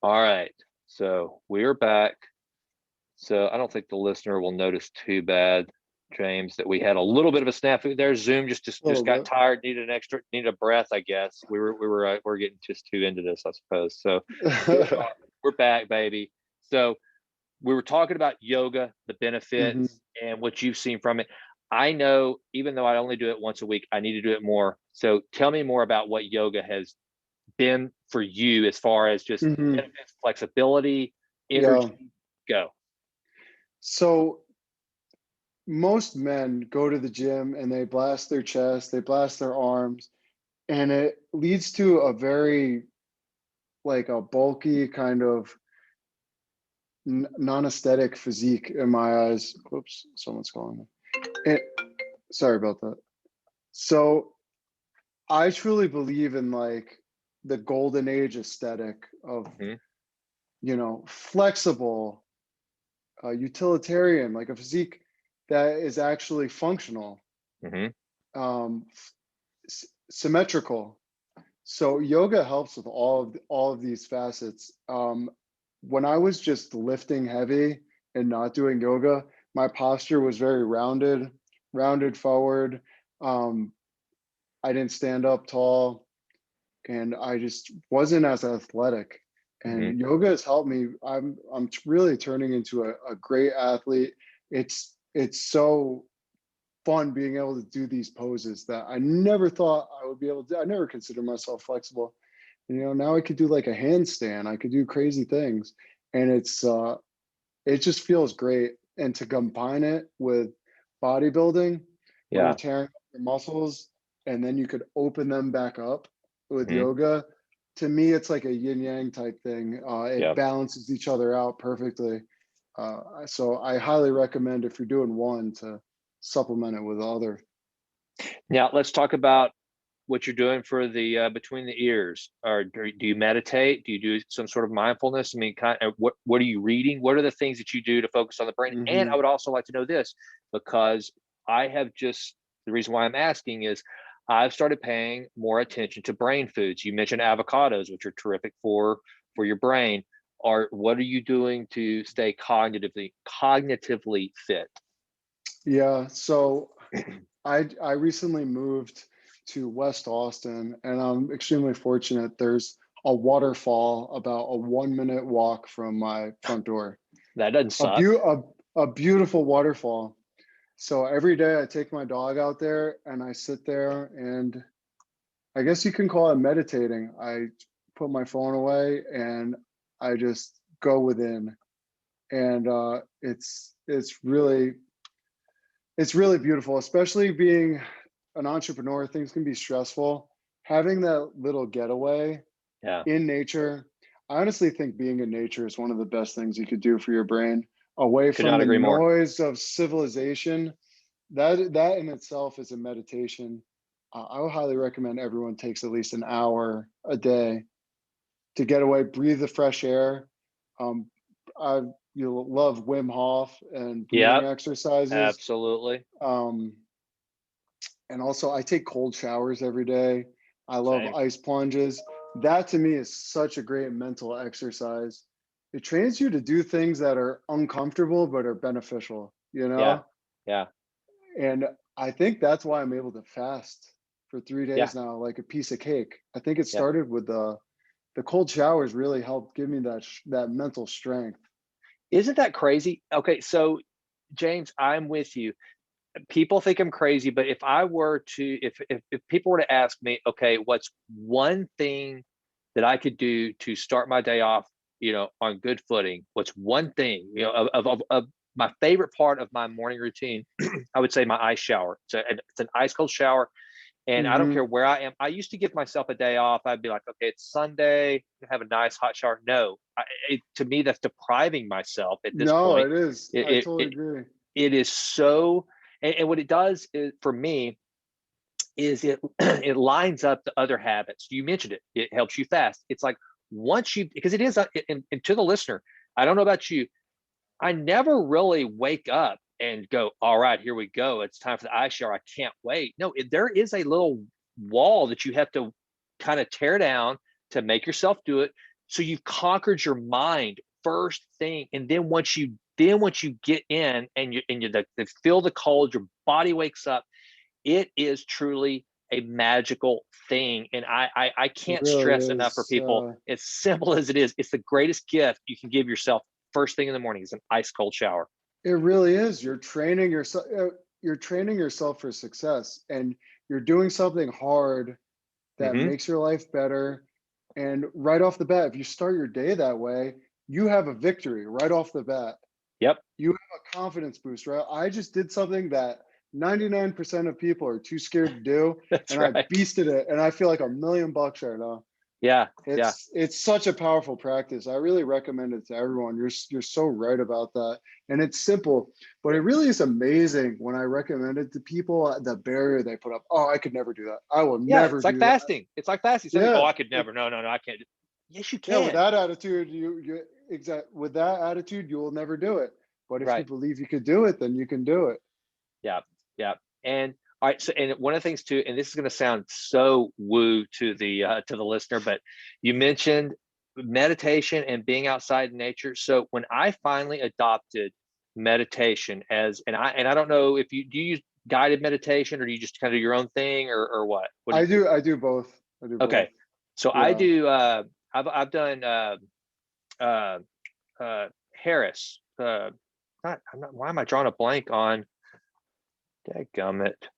All right, so we're back. So I don't think the listener will notice too bad, James, that we had a little bit of a snafu there. Zoom just A little got bit. tired, needed a breath, I guess. We're getting just too into this, I suppose. So here we are. We're back, baby. So we were talking about yoga, the hmm benefits, and what you've seen from it. I know, even though I only do it once a week, I need to do it more. So tell me more about what yoga has been for you as far as just hmm benefits, flexibility, Yeah. energy. Go. So most men go to the gym and they blast their chest, they blast their arms, and it leads to a very like a bulky kind of non-aesthetic physique in my eyes. Oops, someone's calling me. It, sorry about that. So I truly believe in like the golden age aesthetic of, Mhm, flexible, utilitarian, like a physique that is actually functional, mhm. um, symmetrical. So yoga helps with all of these facets. When I was just lifting heavy and not doing yoga, my posture was very rounded forward. Um, I didn't stand up tall, and I just wasn't as athletic. Mhm. And yoga has helped me. I'm really turning into a great athlete. It's so fun being able to do these poses that I never thought I would be able to do. I never considered myself flexible. And, now I could do like a handstand. I could do crazy things, and it just feels great. And to combine it with bodybuilding, where you're Yeah. tearing up your muscles, and then you could open them back up with Mhm. yoga. To me, it's like a yin yang type thing. It Yeah. balances each other out perfectly. So I highly recommend if you're doing one to supplement it with the other. Now let's talk about what you're doing for the between the ears. Or do you meditate? Do you do some sort of mindfulness? I mean, kind of what are you reading? What are the things that you do to focus on the brain? And I hmm would also like to know this because I have just the reason why I'm asking is I've started paying more attention to brain foods. You mentioned avocados, which are terrific for your brain. Or what are you doing to stay cognitively fit? Yeah. So I recently moved to West Austin, and I'm extremely fortunate. There's a waterfall about a 1 minute walk from my front door. That doesn't A suck. beau a beautiful waterfall. So every day I take my dog out there and I sit there, and I guess you can call it meditating. I put my phone away and I just go within, and it's really beautiful, especially being an entrepreneur. Things can be stressful. Having that little getaway Yeah. in nature, I honestly think being in nature is one of the best things you could do for your brain, away Could from not the agree more. noise of civilization. That in itself is a meditation. I would highly recommend everyone takes at least an hour a day to get away, breathe the fresh air. Um, I You'll love Wim Hof and breathing Yep. exercises. Absolutely. Um, and also, I take cold showers every day. I love Same. ice plunges. That to me is such a great mental exercise. It trains you to do things that are uncomfortable but are beneficial, Yeah. Yeah. And I think that's why I'm able to fast for three Yeah. days now, like a piece of cake. I think it Yeah. started with the cold showers really helped give me that mental strength. Isn't that crazy? Okay, so James, I'm with you. People think I'm crazy, but if I were to, if people were to ask me, okay, what's one thing that I could do to start my day off, on good footing? What's one thing, of my favorite part of my morning routine? I would say my ice shower. It's an ice cold shower. And I don't care hmm where I am. I used to give myself a day off. I'd be like, okay, it's Sunday, have a nice hot shower. No, to me, that's depriving myself at this No, point. it is. It I it totally it, agree. it is so, and what it does is, for me, is it lines up the other habits. You mentioned it. It helps you fast. It's like once you, because it is, and to the listener, I don't know about you, I never really wake up and go, all right, here we go. It's time for the ice shower. I can't wait. No, there is a little wall that you have to kind of tear down to make yourself do it. So you've conquered your mind first thing, and then once you get in and you feel the cold, your body wakes up. It is truly a magical thing, and I It can't really stress enough for is. people. As simple as it is, it's the greatest gift you can give yourself first thing in the morning is an ice cold shower. It really is. You're training yourself. You're training yourself for success, and you're doing something hard that Hmm. makes your life better. And right off the bat, if you start your day that way, you have a victory right off the bat. Yep, You have a confidence boost, right? I just did something that 99% of people are too scared to do, that's and I right. beasted it, and I feel like $1,000,000 right now. Yeah, yeah. It's such a powerful practice. I really recommend it to everyone. You're so right about that. And it's simple, but it really is amazing when I recommend it to people, the barrier they put up. Oh, I could never do that. I will Yeah, never it's like do that. fasting. It's like fasting. Some people, oh, Yeah. I could never. No, no, no, I can't. Yes, you Yeah, with can. that attitude, you exact with that attitude, you will never do it. But if you Right. believe you could do it, then you can do it. Yeah, yeah. And all right, so and one of the things too, and this is going to sound so woo to the listener, but you mentioned meditation and being outside in nature. So when I finally adopted meditation as, and I don't know if you do you use guided meditation or do you just kind of do your own thing or what? What do you? I do both. I do both. Okay, so I Yeah. do. I've done uh, Harris. I'm not. Why am I drawing a blank on? Dadgummit.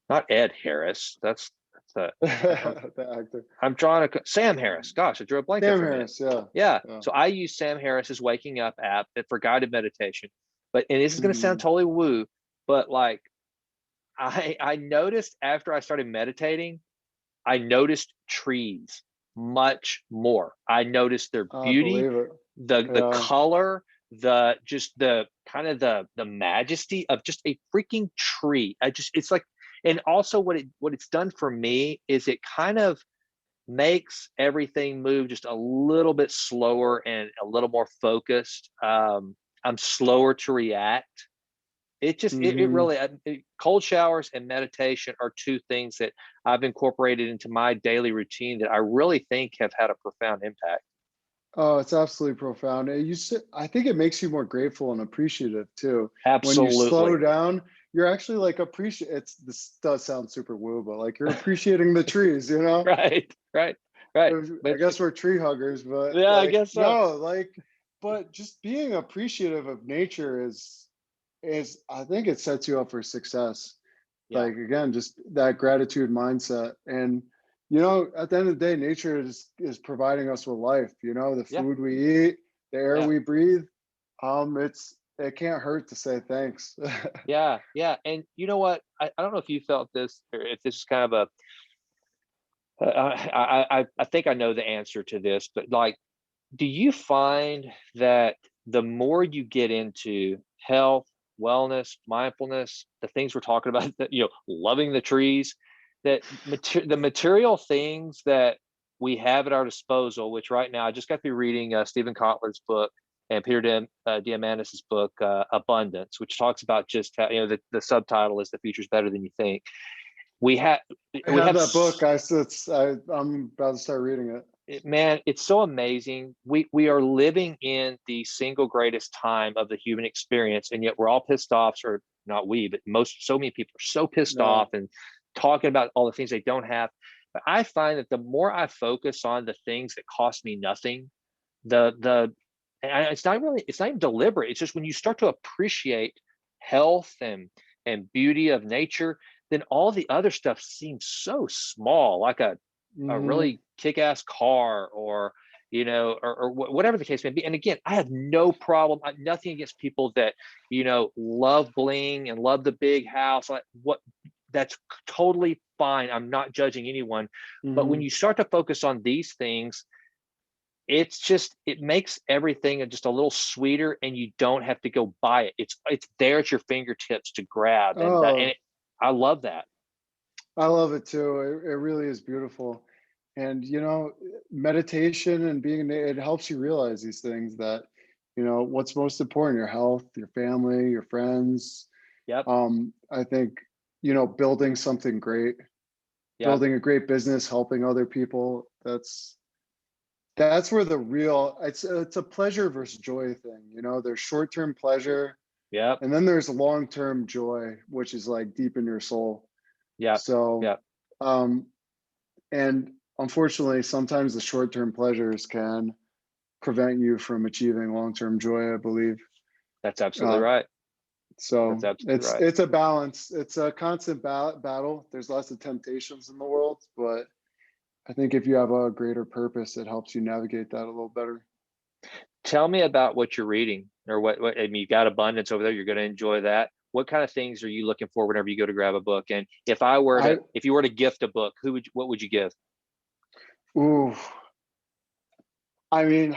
Not Ed Harris. That's The actor. I'm drawing a Sam Harris. Gosh, I drew a blank there Sam for a minute. Harris, yeah. Yeah. Yeah. So I use Sam Harris's Waking Up app for guided meditation. But and this is going to sound Mhm. totally woo, but like I noticed after I started meditating, I noticed trees much more. I noticed their I beauty, believe it. the Yeah. color, the just the kind of the majesty of just a freaking tree. I just it's like, and also what it's done for me is it kind of makes everything move just a little bit slower and a little more focused. I'm slower to react. It Mhm. really cold showers and meditation are two things that I've incorporated into my daily routine that I really think have had a profound impact. Oh, it's absolutely profound. And I think it makes you more grateful and appreciative too. When you slow Absolutely. down, you're actually like this does sound super woo, but like you're appreciating the trees, you know? Right, right, right. I But guess we're tree huggers, but yeah, I like guess so. no, like but just being appreciative of nature is I think it sets you up for success. Yeah, Like again, just that gratitude mindset. And at the end of the day, nature is providing us with life. The yeah, food we eat, the air yeah, we breathe. It can't hurt to say thanks. yeah, yeah. And you know what? I don't know if you felt this or if this is kind of I think I know the answer to this, but like, do you find that the more you get into health, wellness, mindfulness, the things we're talking about, that, loving the trees, that the material things that we have at our disposal, which right now I just got through reading Stephen Kotler's book and Peter Diamandis's book, Abundance, which talks about just how, the subtitle is "The Future's Better Than You Think." We have, I we have have that book. I'm about to start reading it. man, it's so amazing. We are living in the single greatest time of the human experience, and yet we're all pissed off, or not we, but so many people are so pissed No. off and talking about all the things they don't have. But I find that the more I focus on the things that cost me nothing, the and it's not even deliberate. It's just when you start to appreciate health and beauty of nature, then all the other stuff seems so small, like a Hmm. really kick-ass car or whatever the case may be. And again, I have no problem, nothing against people that love bling and love the big house, like what that's totally fine. I'm not judging anyone, but when Hmm. you start to focus on these things, it makes everything just a little sweeter, and you don't have to go buy it. It's there at your fingertips to grab, Oh, I love that. I love it too. It really is beautiful. And meditation and it helps you realize these things that, what's most important, your health, your family, your friends. Yep, I think, building something great, yep. building a great business, helping other people. That's where the real, it's a pleasure versus joy thing. You know, there's short-term pleasure, Yep. and then there's long-term joy, which is like deep in your soul. Yep. So, Yep. um, and unfortunately, sometimes the short-term pleasures can prevent you from achieving long-term joy, I believe. That's absolutely Uh, right. That's so absolutely it's right. it's a balance. It's a constant battle. There's lots of temptations in the world, but I think if you have a greater purpose, it helps you navigate that a little better. Tell me about what you're reading, or what I mean, you got abundance over there. You're going to enjoy that. What kind of things are you looking for whenever you go to grab a book? And I if you were to gift a book, what would you give? ooh, I mean,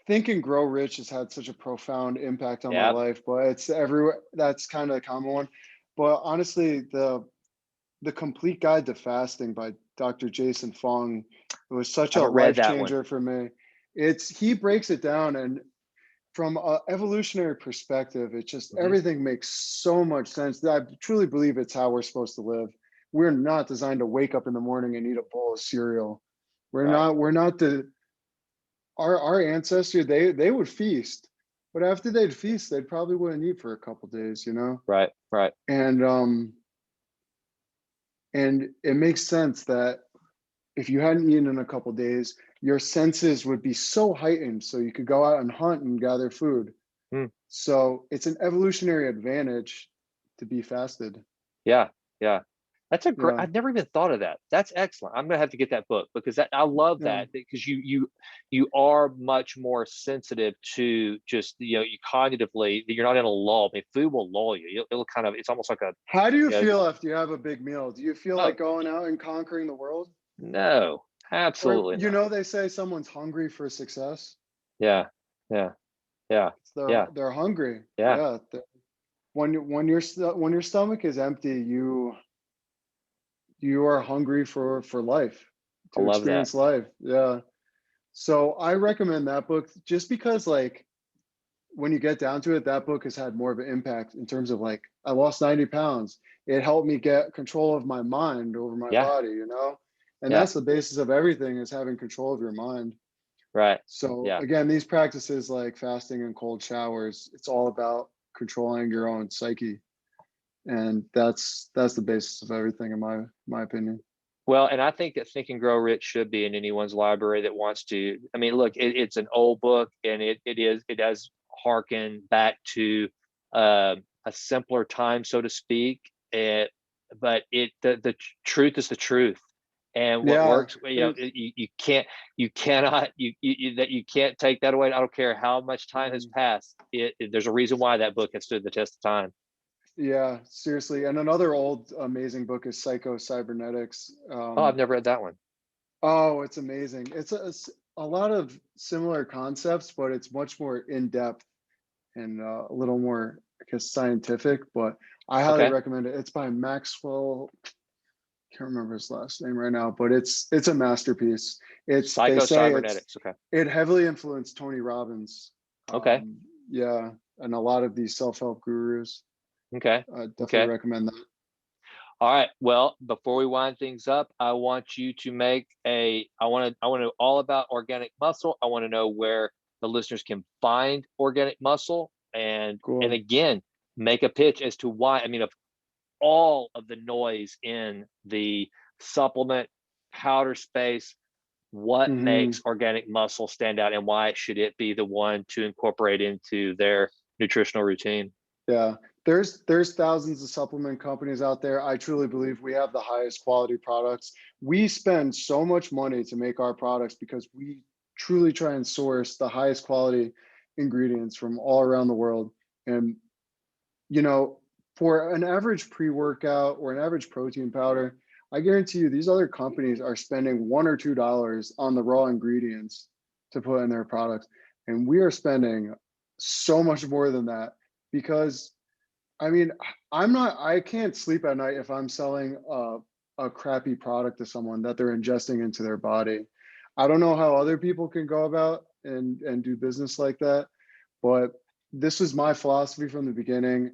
Think and Grow Rich has had such a profound impact on my Yep. life, but it's everywhere. That's kind of a common one. But honestly, the Complete Guide to Fasting by Dr. Jason Fung, it was such I a haven't read life that one. changer for me. He breaks it down, and from a evolutionary perspective, it just Hmm. everything makes so much sense. I truly believe it's how we're supposed to live. We're not designed to wake up in the morning and eat a bowl of cereal. Right. We're not the our ancestors, they would feast, but after they'd feast, they'd probably wouldn't eat for a couple days, you know? Right. Right. And and it makes sense that if you hadn't eaten in a couple days, your senses would be so heightened so you could go out and hunt and gather food. Hmm. So it's an evolutionary advantage to be fasted. Yeah. Yeah. That's a great. Yeah, I've never even thought of that. That's excellent. I'm gonna have to get that book, because I love yeah. that, because you are much more sensitive to just, you cognitively, you're not in a lull. I mean, food will lull you. It'll kind of, it's almost like a, How do you you know, feel after you have a big meal? Do you feel oh like going out and conquering the world? no, Or, absolutely not. they say someone's hungry for success. Yeah. Yeah. Yeah. Yeah. They're hungry. Yeah. Yeah. When your stomach is empty, you are hungry for life, I to love that. experience life. Yeah. So I recommend that book just because, like, when you get down to it, that book has had more of an impact in terms of, like, I lost 90 pounds. It helped me get control of my mind over my Yeah. body, you know? And Yeah. that's the basis of everything, is having control of your mind. Right. So Yeah. again, these practices like fasting and cold showers, it's all about controlling your own psyche. And that's the basis of everything in my opinion. Well, and I think that Think and Grow Rich should be in anyone's library that wants to. I mean, look, it's an old book, and it does harken back to a simpler time, so to speak. But the truth is the truth, and what Yeah. works, There's you cannot, you can't take that away. I don't care how much time has mm, passed. There's a reason why that book has stood the test of time. yeah, seriously. And another old amazing book is Cybernetics. Oh, I've never read that one. Oh, it's amazing. A lot of similar concepts, but it's much more in depth and a little more, I guess, scientific. But I highly Okay, recommend it. It's by Maxwell. Can't remember his last name right now, but it's a masterpiece. They Psycho say Cybernetics. Okay, it heavily influenced Tony Robbins. okay, Yeah, and a lot of these self-help gurus. okay, I definitely okay. recommend that. All right. Well, before we wind things up, I want you to make a. I want to know all about organic muscle. I want to know where the listeners can find organic muscle, and Cool. again, make a pitch as to why. I mean, of all of the noise in the supplement powder space, what Hmm. makes organic muscle stand out, and why should it be the one to incorporate into their nutritional routine? Yeah, there's thousands of supplement companies out there. I truly believe we have the highest quality products. We spend so much money to make our products because we truly try and source the highest quality ingredients from all around the world. And you know, for an average pre-workout or an average protein powder, I guarantee you these other companies are spending $1 or $2 on the raw ingredients to put in their products. And we are spending so much more than that because I mean, I can't sleep at night if I'm selling a crappy product to someone that they're ingesting into their body. I don't know how other people can go about and do business like that, but this was my philosophy from the beginning,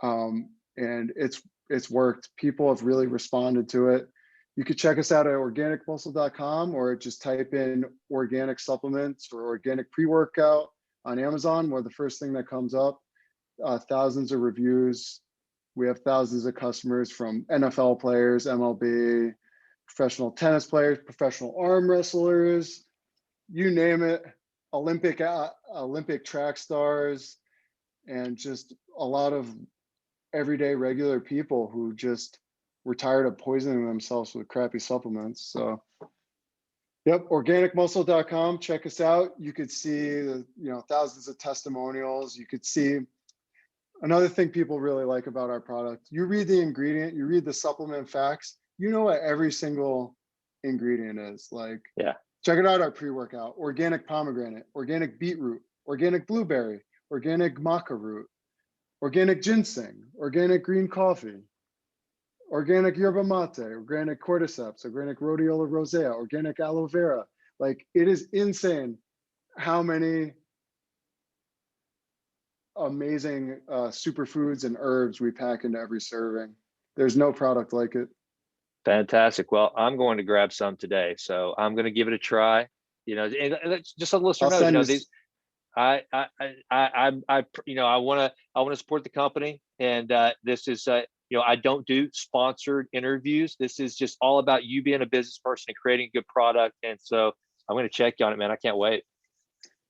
and it's worked. People have really responded to it, You could check us out at organicmuscle.com, or just type in organic supplements or organic pre-workout on Amazon. We're the first thing that comes up. Thousands of reviews. We have thousands of customers, from NFL players, MLB, professional tennis players, professional arm wrestlers, you name it, Olympic track stars, and just a lot of everyday regular people who just were tired of poisoning themselves with crappy supplements. So yep, organicmuscle.com, check us out. You could see thousands of testimonials. You could see another thing people really like about our product. You read the ingredient, you read the supplement facts, you know what every single ingredient is. Like, Yeah. check it out, our pre-workout: organic pomegranate, organic beetroot, organic blueberry, organic maca root, organic ginseng, organic green coffee, organic yerba mate, organic cordyceps, organic rhodiola rosea, organic aloe vera. Like, it is insane how many amazing superfoods and herbs we pack into every serving. There's no product like it. Fantastic. Well, I'm going to grab some today, so I'm going to give it a try. And just so the listener I'll knows, send you. these I want to support the company, and this is I don't do sponsored interviews. This is just all about you being a business person and creating a good product. And so I'm going to check you on it, man. I can't wait.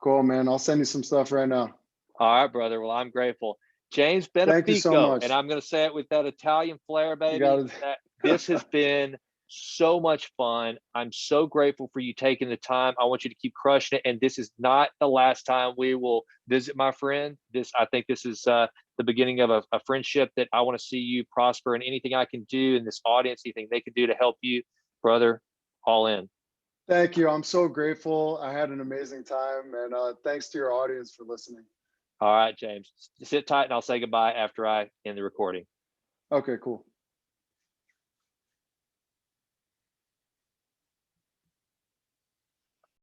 Cool, man. I'll send you some stuff right now. All right, brother. Well, I'm grateful. James Thank you so Benefico, much. and I'm going to say it with that Italian flair, baby. This has been so much fun. I'm so grateful for you taking the time. I want you to keep crushing it. And this is not the last time we will visit, my friend. I think this is the beginning of a friendship that I want to see you prosper, and anything I can do in this audience, anything they can do to help you, brother, all in. Thank you. I'm so grateful. I had an amazing time, and thanks to your audience for listening. All right, James, sit tight, and I'll say goodbye after I end the recording. Okay, cool.